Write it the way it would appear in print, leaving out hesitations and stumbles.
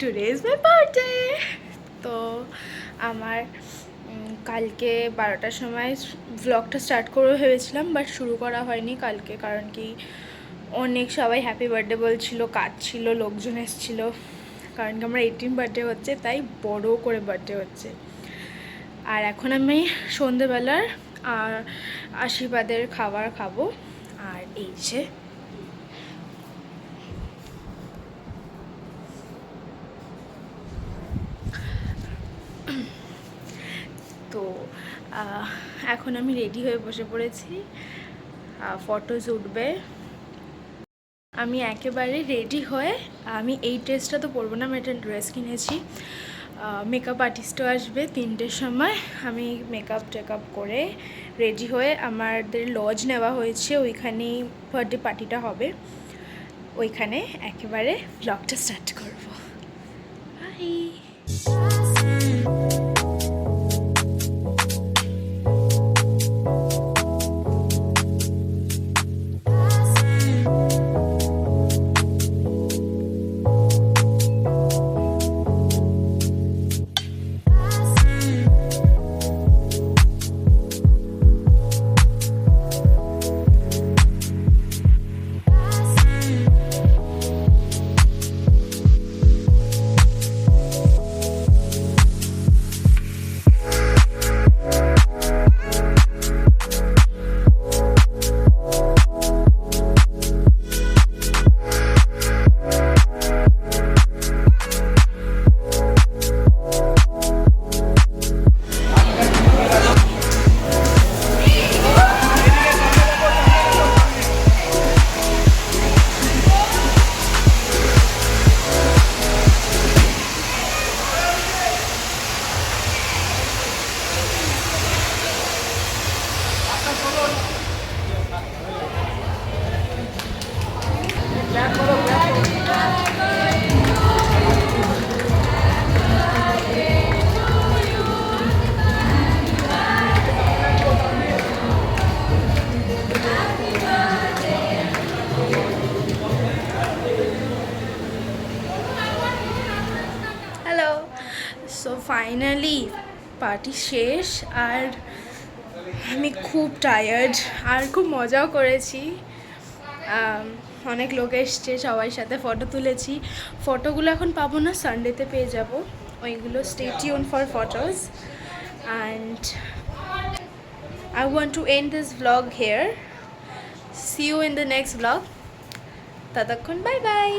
Today is my birthday. তো আমার কালকে 12টার সময় ভ্লগটা স্টার্ট করবো ভেবেছিলাম, বাট শুরু করা হয়নি কালকে, কারণ কি অনেক সবাই হ্যাপি বার্থডে বলছিল, কাজ ছিল, লোকজন এসেছিলো। কারণ কি আমার 18 বার্থডে হচ্ছে, তাই বড় করে বার্থডে হচ্ছে। আর এখন আমি সন্ধেবেলার আশীর্বাদের খাবার খাবো। আর এই যে তো এখন আমি রেডি হয়ে বসে পড়েছি, ফটোজ উঠবে। আমি একেবারে রেডি হয়ে, আমি এই ড্রেসটা তো পরবো না, আমি একটা ড্রেস কিনেছি। মেকআপ আর্টিস্টও আসবে 3টের সময়। আমি মেকআপ টেকআপ করে রেডি হয়ে, আমাদের লজ নেওয়া হয়েছে, ওইখানেই বার্থডে পার্টিটা হবে। ওইখানে একেবারে ব্লগটা স্টার্ট করবো। Bye. Hello. So finally party শেষ, আর আমি খুব টায়ার্ড, আর খুব মজাও করেছি। অনেক লোক এসছে, সবার সাথে ফটো তুলেছি। ফটোগুলো এখন পাবো না, সানডেতে পেয়ে যাব ওইগুলো। Stay tune for photos, and I want to end this vlog here. See you in the next vlog. ততক্ষণ বাই বাই।